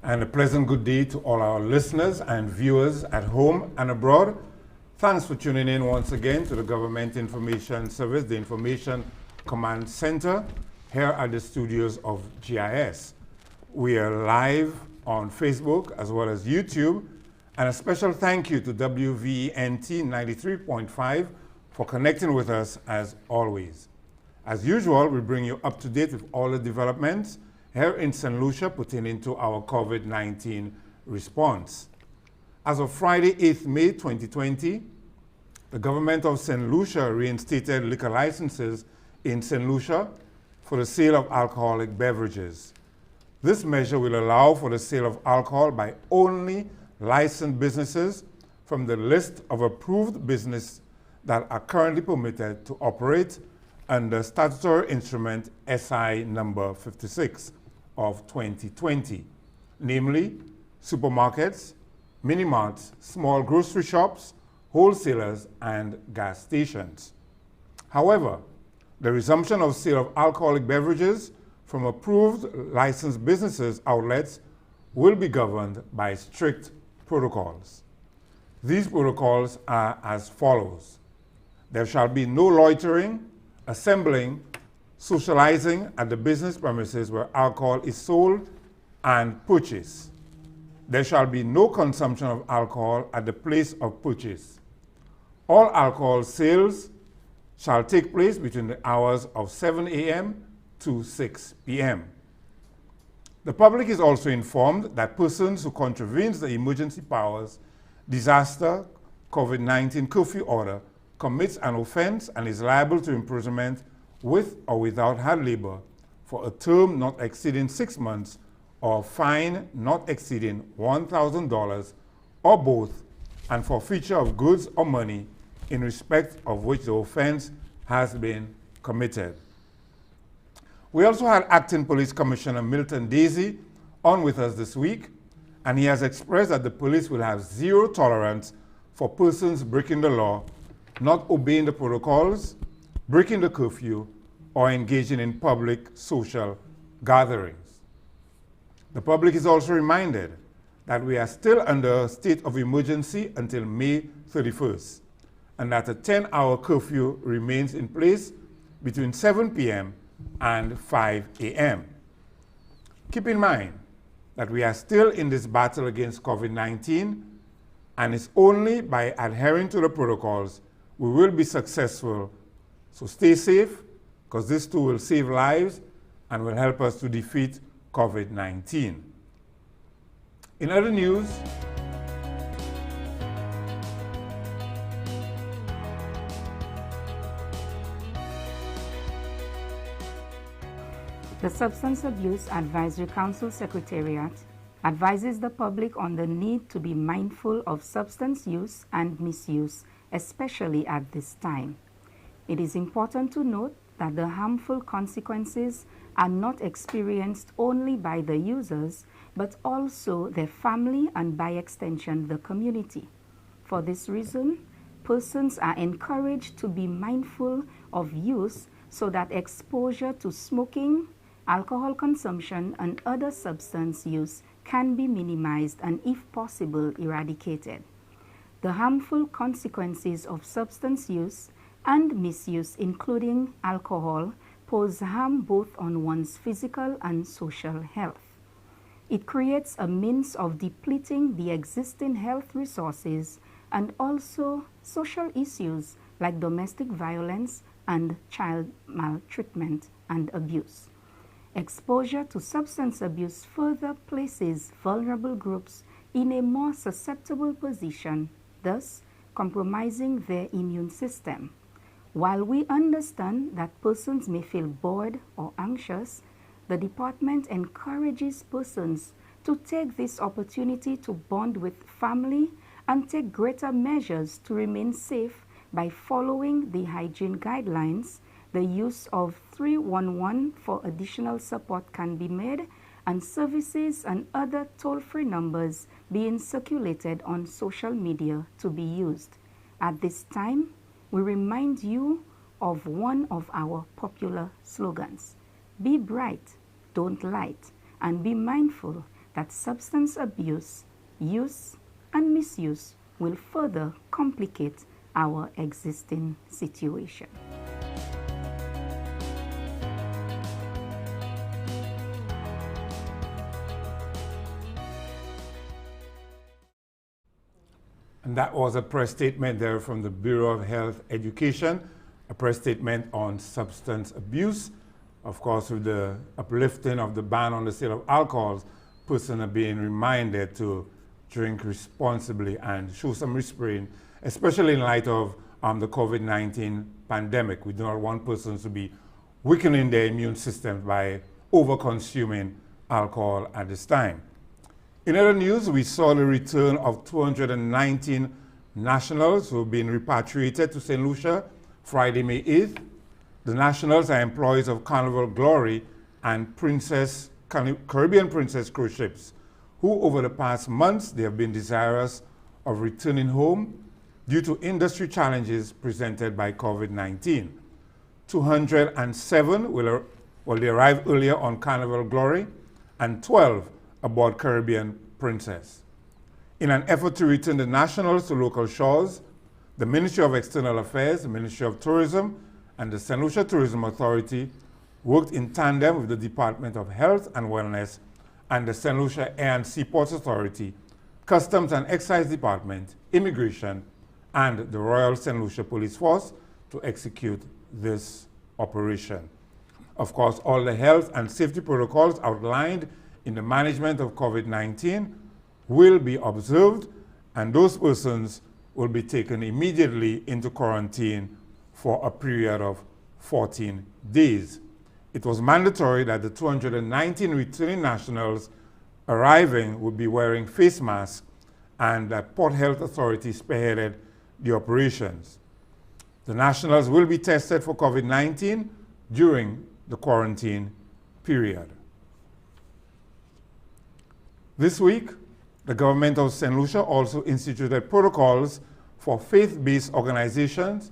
And a pleasant good day to all our listeners and viewers at home and abroad. Thanks for tuning in once again to the Government Information Service, the Information Command Center, here at the studios of GIS. We are live on Facebook as well as YouTube, and a special thank you to WVNT 93.5 for connecting with us as always. As usual, we bring you up to date with all the developments here in Saint Lucia pertaining to our COVID-19 response. As of Friday, 8th May 2020, the government of Saint Lucia reinstated liquor licenses in Saint Lucia for the sale of alcoholic beverages. This measure will allow for the sale of alcohol by only licensed businesses from the list of approved businesses that are currently permitted to operate under statutory instrument SI number 56 of 2020, namely supermarkets, mini-marts, small grocery shops, wholesalers, and gas stations. However, the resumption of sale of alcoholic beverages from approved licensed businesses outlets will be governed by strict protocols. These protocols are as follows. There shall be no loitering, assembling, socializing at the business premises where alcohol is sold and purchased. There shall be no consumption of alcohol at the place of purchase. All alcohol sales shall take place between the hours of 7 a.m. to 6 p.m. The public is also informed that persons who contravene the emergency powers, disaster, COVID-19 curfew order commits an offense and is liable to imprisonment with or without hard labor for a term not exceeding 6 months or fine not exceeding $1,000 or both, and forfeiture of goods or money in respect of which the offense has been committed. We also had Acting Police Commissioner Milton Daisy on with us this week, and he has expressed that the police will have zero tolerance for persons breaking the law, not obeying the protocols, breaking the curfew, or engaging in public social gatherings. The public is also reminded that we are still under a state of emergency until May 31st, and that a 10-hour curfew remains in place between 7 p.m. and 5 a.m. Keep in mind that we are still in this battle against COVID-19, and it's only by adhering to the protocols we will be successful. So stay safe, because this too will save lives and will help us to defeat COVID-19. In other news, the Substance Abuse Advisory Council Secretariat advises the public on the need to be mindful of substance use and misuse, especially at this time. It is important to note that the harmful consequences are not experienced only by the users, but also their family and by extension the community. For this reason, persons are encouraged to be mindful of use so that exposure to smoking, alcohol consumption, and other substance use can be minimized and, if possible, eradicated. The harmful consequences of substance use and misuse, including alcohol, pose harm both on one's physical and social health. It creates a means of depleting the existing health resources and also social issues like domestic violence and child maltreatment and abuse. Exposure to substance abuse further places vulnerable groups in a more susceptible position, thus compromising their immune system. While we understand that persons may feel bored or anxious, the department encourages persons to take this opportunity to bond with family and take greater measures to remain safe by following the hygiene guidelines. The use of 311 for additional support can be made, and services and other toll-free numbers being circulated on social media to be used. At this time, we remind you of one of our popular slogans: be bright, don't light, and be mindful that substance abuse, use, and misuse will further complicate our existing situation. And that was a press statement there from the Bureau of Health Education, a press statement on substance abuse. Of course, with the uplifting of the ban on the sale of alcohols, persons are being reminded to drink responsibly and show some restraint, especially in light of the COVID-19 pandemic. We do not want persons to be weakening their immune system by over-consuming alcohol at this time. In other news, we saw the return of 219 nationals who have been repatriated to Saint Lucia Friday, May 8th. The nationals are employees of Carnival Glory and Caribbean Princess cruise ships, who over the past months, they have been desirous of returning home due to industry challenges presented by COVID-19. 207 they arrived earlier on Carnival Glory and 12 aboard Caribbean Princess. In an effort to return the nationals to local shores, the Ministry of External Affairs, the Ministry of Tourism, and the Saint Lucia Tourism Authority worked in tandem with the Department of Health and Wellness and the Saint Lucia Air and Seaports Authority, Customs and Excise Department, Immigration, and the Royal Saint Lucia Police Force to execute this operation. Of course, all the health and safety protocols outlined in the management of COVID-19 will be observed, and those persons will be taken immediately into quarantine for a period of 14 days. It was mandatory that the 219 returning nationals arriving would be wearing face masks, and that Port Health Authority spearheaded the operations. The nationals will be tested for COVID-19 during the quarantine period. This week, the government of Saint Lucia also instituted protocols for faith-based organizations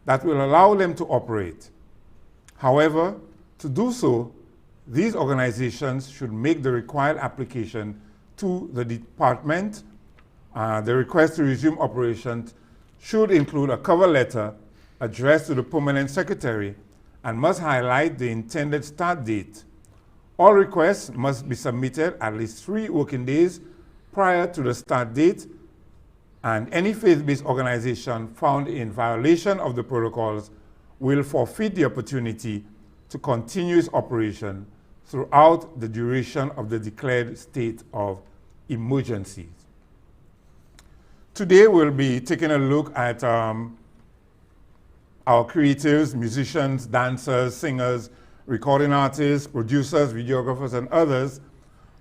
that will allow them to operate. However, to do so, these organizations should make the required application to the department. The request to resume operations should include a cover letter addressed to the permanent secretary and must highlight the intended start date. All requests must be submitted at least 3 working days prior to the start date, and any faith-based organization found in violation of the protocols will forfeit the opportunity to continue its operation throughout the duration of the declared state of emergency. Today we'll be taking a look at our creatives, musicians, dancers, singers, recording artists, producers, videographers, and others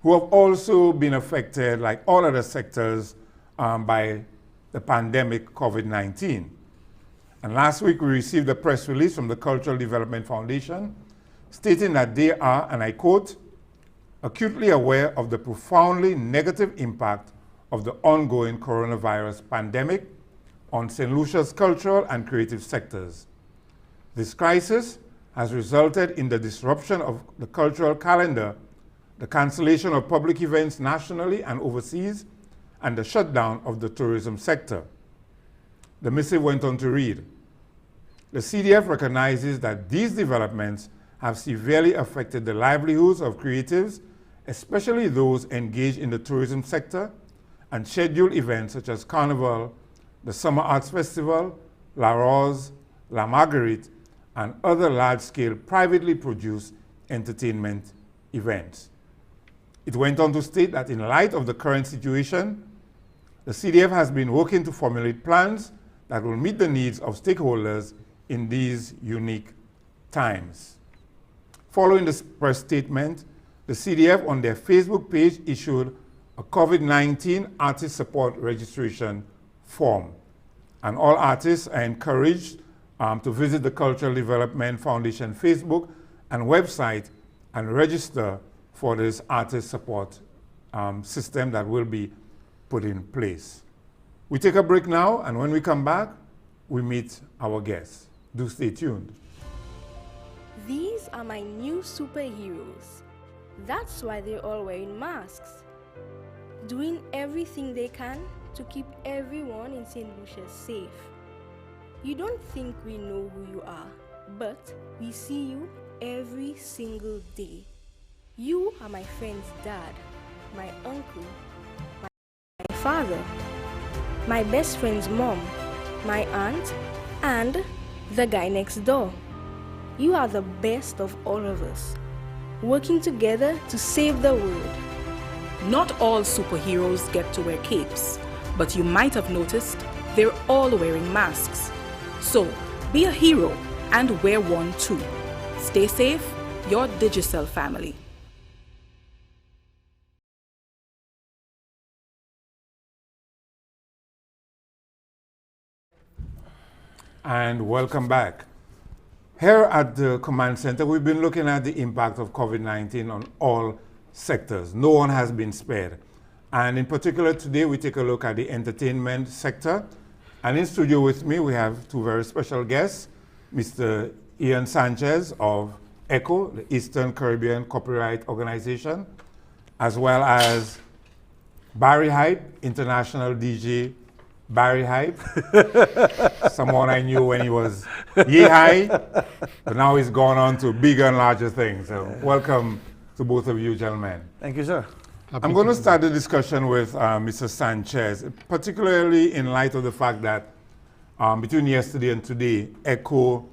who have also been affected, like all other sectors, by the pandemic COVID-19. And last week we received a press release from the Cultural Development Foundation stating that they are, and I quote, acutely aware of the profoundly negative impact of the ongoing coronavirus pandemic on St. Lucia's cultural and creative sectors. This crisis has resulted in the disruption of the cultural calendar, the cancellation of public events nationally and overseas, and the shutdown of the tourism sector. The missive went on to read, the CDF recognizes that these developments have severely affected the livelihoods of creatives, especially those engaged in the tourism sector, and scheduled events such as Carnival, the Summer Arts Festival, La Rose, La Marguerite, and other large-scale privately produced entertainment events. It went on to state that in light of the current situation, the CDF has been working to formulate plans that will meet the needs of stakeholders in these unique times. Following this press statement, the CDF on their Facebook page issued a COVID-19 artist support registration form. And all artists are encouraged to visit the Cultural Development Foundation Facebook and website and register for this artist support system that will be put in place. We take a break now, and when we come back, we meet our guests. Do stay tuned. These are my new superheroes. That's why they're all wearing masks. doing everything they can to keep everyone in Saint Lucia safe. You don't think we know who you are, but we see you every single day. You are my friend's dad, my uncle, my father, my best friend's mom, my aunt, and the guy next door. You are the best of all of us, working together to save the world. Not all superheroes get to wear capes, but you might have noticed they're all wearing masks. So, be a hero and wear one too. Stay safe, your Digicel family. And welcome back. Here at the Command Center, we've been looking at the impact of COVID-19 on all sectors. No one has been spared. And in particular, today we take a look at the entertainment sector. And in studio with me, we have two very special guests, Mr. Ian Sanchez of ECCO, the Eastern Caribbean Copyright Organization, as well as Barry Hype, international DJ Barry Hype, someone I knew when he was High, but now he's gone on to bigger and larger things. So welcome to both of you, gentlemen. Thank you, sir. I'm going to start the discussion with Mr. Sanchez, particularly in light of the fact that between yesterday and today, ECCO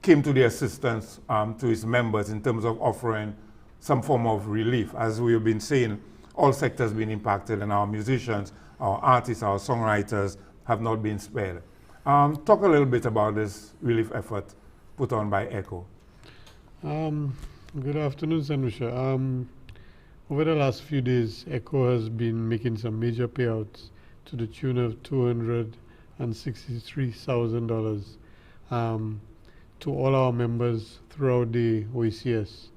came to the assistance to its members in terms of offering some form of relief. As we've been saying, all sectors have been impacted, and our musicians, our artists, our songwriters have not been spared. Talk a little bit about this relief effort put on by ECCO. Good afternoon, Saint Lucia. Over the last few days, ECCO has been making some major payouts to the tune of $263,000 to all our members throughout the OECS.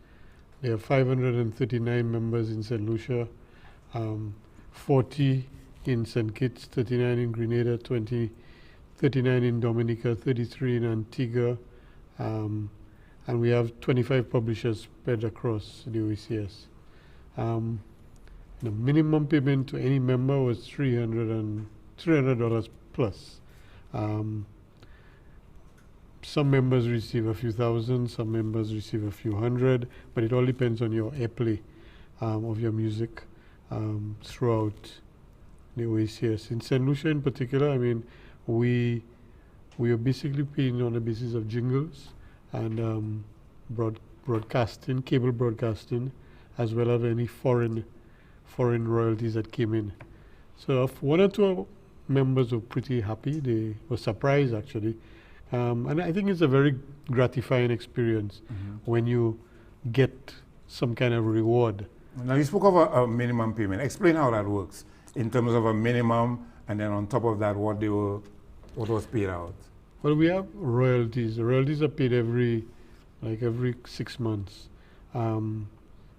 There are 539 members in Saint Lucia, 40 in St. Kitts, 39 in Grenada, 39 in Dominica, 33 in Antigua, and we have 25 publishers spread across the OECS. The minimum payment to any member was $300 plus. Some members receive a few thousand, some members receive a few hundred, but it all depends on your airplay of your music throughout the OECS. In Saint Lucia in particular, I mean, we are basically paying on the basis of jingles and broadcasting, cable broadcasting, as well as any foreign royalties that came in. So one or two members were pretty happy. They were surprised, actually. And I think it's a very gratifying experience when you get some kind of reward. Now, you spoke of a minimum payment. Explain how that works in terms of a minimum, and then on top of that, what was paid out. Well, we have royalties. The royalties are paid every 6 months.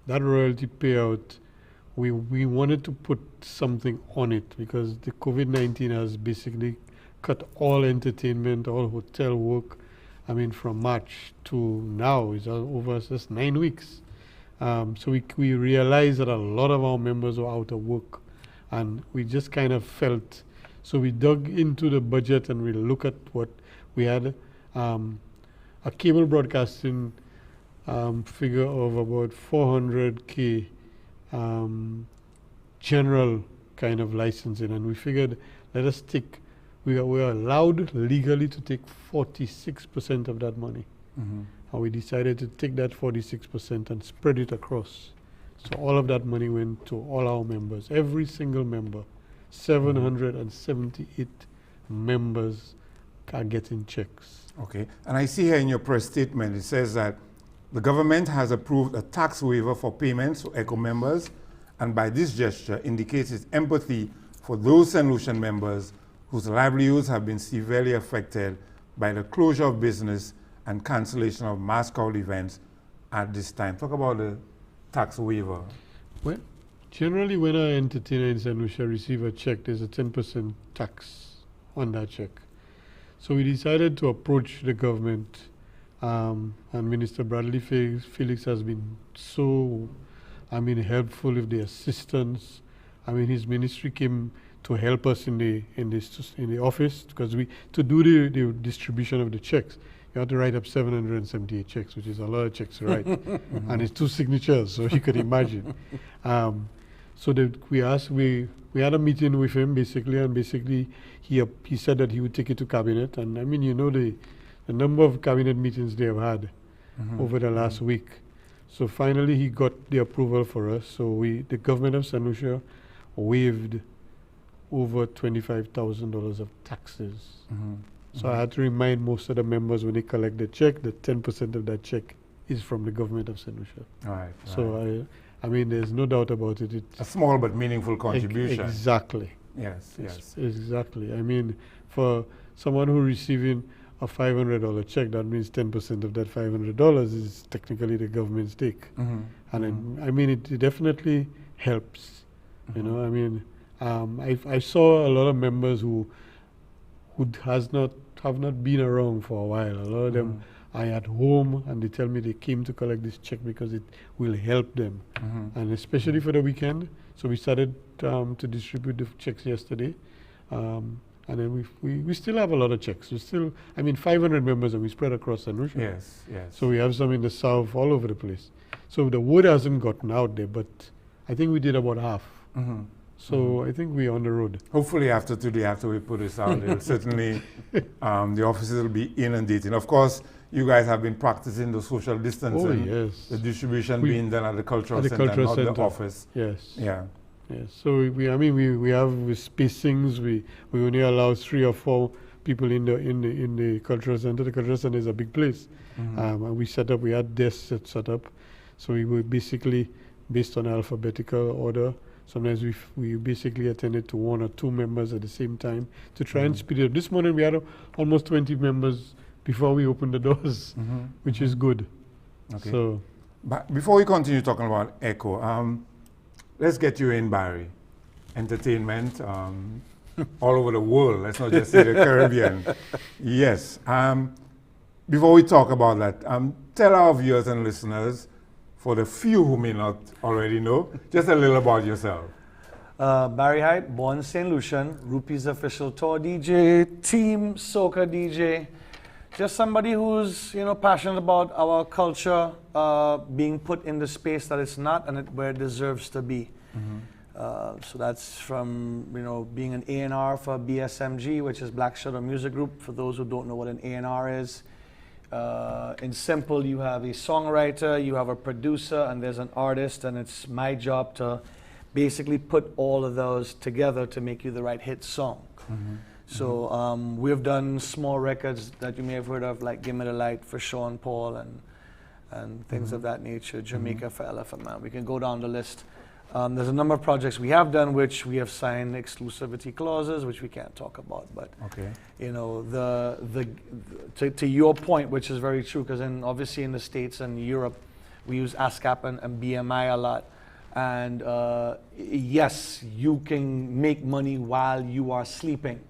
That royalty payout, we wanted to put something on it because the COVID-19 has basically cut all entertainment, all hotel work. I mean, from March to now, it's over just 9 weeks. So we realized that a lot of our members were out of work, and we just kind of felt, so we dug into the budget and we looked at what we had, a cable broadcasting figure of about $400K general kind of licensing, and we figured let us take, we are allowed legally to take 46% of that money. And we decided to take that 46% and spread it across. So all of that money went to all our members, every single member. 778 members are getting checks. Okay, and I see here in your press statement, it says that the government has approved a tax waiver for payments to ECCO members, and by this gesture indicates its empathy for those Saint Lucian members whose livelihoods have been severely affected by the closure of business and cancellation of mass crowd events at this time. Talk about the tax waiver. Well, generally when an entertainer in Saint Lucia receives a check, there's a 10% tax on that check. So we decided to approach the government, and Minister Bradley Felix has been so, helpful with the assistance I mean, his ministry came to help us in the office, because to do the distribution of the checks, you had to write up 778 checks, which is a lot of checks to write, and it's 2 signatures, so you could imagine. So we had a meeting with him basically, he said that he would take it to cabinet, and I mean, you know, the number of cabinet meetings they have had over the last week. So finally he got the approval for us. So the government of Saint Lucia waived over $25,000 of taxes. So I had to remind most of the members when they collect the check that 10% of that check is from the government of Saint Lucia. Right. So I mean, there's no doubt about it. It's a small but meaningful contribution. Exactly. Yes, yes. Exactly. I mean, for someone who receiving a $500 check, that means 10% of that $500 is technically the government's take. And I mean, it definitely helps. You know, I mean, I saw a lot of members who have not been around for a while. A lot of them are at home, and they tell me they came to collect this check because it will help them, and especially for the weekend. So we started to distribute the checks yesterday, and then we still have a lot of checks. We still, I mean, 500 members, and we spread across Saint Lucia. Yes, yes. So we have some in the south, all over the place. So the word hasn't gotten out there, but I think we did about half. So I think we're on the road. Hopefully after today, after we put this out, certainly the offices will be inundating. Of course, you guys have been practicing the social distancing. Oh, yes. The distribution being done at the cultural center, not the office. Yes. Yeah. Yes. So we have with spacings. We only allow 3 or 4 people in the cultural center. The cultural center is a big place, and we had desks set up. So we were basically based on alphabetical order. Sometimes we basically attended to 1 or 2 members at the same time to try and speed it up. This morning we had almost 20 members before we opened the doors, which is good. Okay. So, but before we continue talking about ECCO, let's get you in, Barry. Entertainment all over the world. Let's not just say the Caribbean. Yes. Before we talk about that, tell our viewers and listeners, for the few who may not already know, just a little about yourself. Barry Hyde, born Saint Lucian, Rupee's official tour DJ, team soca DJ. Just somebody who's passionate about our culture being put in the space that it's not and where it deserves to be. So that's from being an A&R for BSMG, which is Black Shadow Music Group. For those who don't know what an A&R is. In simple, you have a songwriter, you have a producer, and there's an artist, and it's my job to basically put all of those together to make you the right hit song. So we've done small records that you may have heard of, like Give Me the Light for Sean Paul and things of that nature, Jamaica for Elephant Man. We can go down the list. There's a number of projects we have done which we have signed exclusivity clauses, which we can't talk about. But to your point, which is very true, because obviously in the States and Europe, we use ASCAP and BMI a lot. And yes, you can make money while you are sleeping,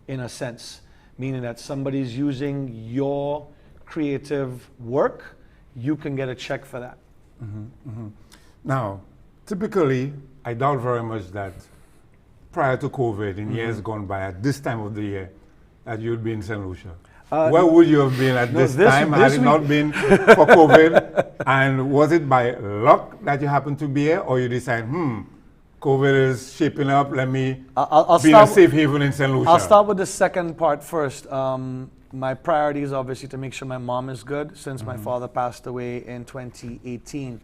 in a sense, meaning that somebody's using your creative work, you can get a check for that. Now, typically, I doubt very much that prior to COVID, in years gone by, at this time of the year, that you'd be in Saint Lucia. Where would you have been at this time had it not been for COVID? And was it by luck that you happened to be here, or you decided, COVID is shaping up, let me be in a safe haven in Saint Lucia? I'll start with the second part first. My priority is obviously to make sure my mom is good, since my father passed away in 2018.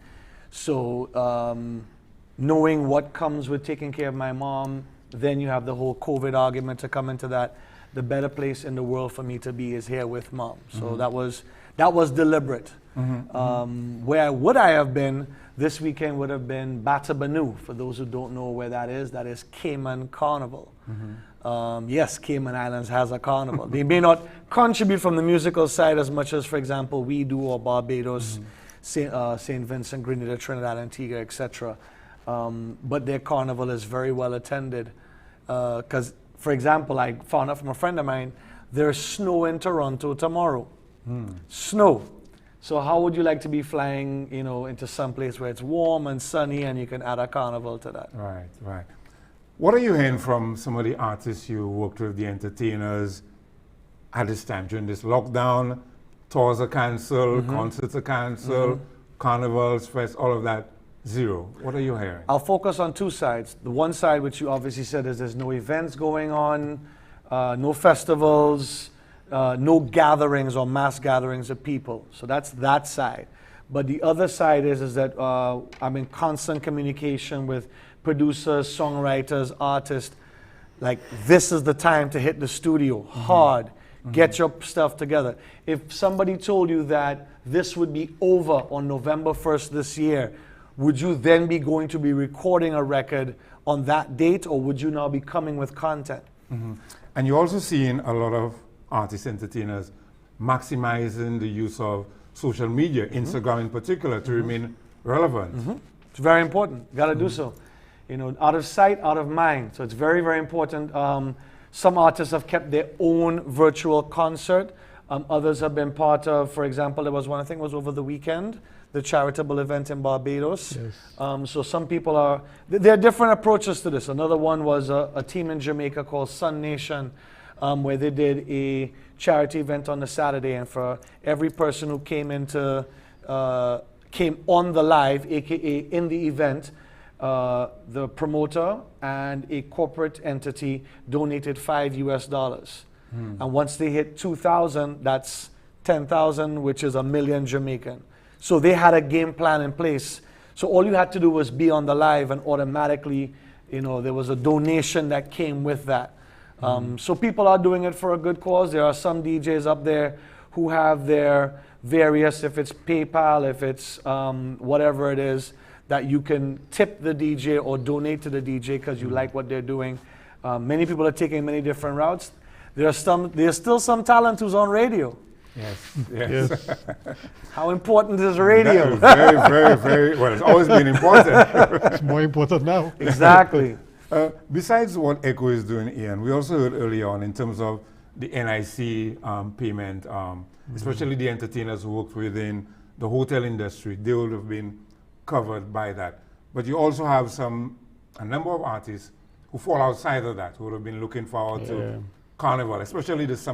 So knowing what comes with taking care of my mom, then you have the whole COVID argument to come into that. The better place in the world for me to be is here with mom. So that was deliberate. Where would I have been? This weekend would have been Bata Banu. For those who don't know where that is Cayman Carnival. Yes, Cayman Islands has a carnival. They may not contribute from the musical side as much as, for example, we do, or Barbados, St. Vincent, Grenada, Trinidad, Antigua, etc. But their carnival is very well attended. Because, for example, I found out from a friend of mine, there's snow in Toronto tomorrow. Snow. So how would you like to be flying, into some place where it's warm and sunny and you can add a carnival to that? Right, right. What are you hearing from some of the artists you worked with, the entertainers, at this time during this lockdown? Tours are canceled, concerts are canceled, carnivals, fest, all of that, zero. What are you hearing? I'll focus on two sides. The one side, which you obviously said, is there's no events going on, no festivals, no gatherings or mass gatherings of people. So that's that side. But the other side is that I'm in constant communication with producers, songwriters, artists. Like, this is the time to hit the studio hard. Get your stuff together. If somebody told you that this would be over on November 1st this year, would you then be going to be recording a record on that date, or would you now be coming with content? And you're also seeing a lot of artists, entertainers maximizing the use of social media, Instagram in particular, to remain relevant. It's very important. Got to do so. You know, out of sight, out of mind. So it's very, very important. Some artists have kept their own virtual concert. Others have been part of, for example, there was one, I think it was over the weekend, the charitable event in Barbados. Yes. So some people are, there are different approaches to this. Another one was a team in Jamaica called Sun Nation, where they did a charity event on the Saturday, and for every person who came on the live, aka in the event, the promoter and a corporate entity donated $5 US. And once they hit 2,000, that's 10,000, which is $1 million Jamaican. So they had a game plan in place. So all you had to do was be on the live, and automatically, you know, there was a donation that came with that. So people are doing it for a good cause. There are some DJs up there who have their various, if it's PayPal, if it's whatever it is, that you can tip the DJ or donate to the DJ because you like what they're doing. Many people are taking many different routes. There's still some talent who's on radio. Yes. How important is radio? Very, very, very, well, it's always been important. It's more important now. Exactly. Besides what ECCO is doing, Ian, we also heard earlier on in terms of the NIC payment, especially the entertainers who work within the hotel industry, they would have been covered by that. But you also have a number of artists who fall outside of that, who would have been looking forward to Carnival, especially the summer.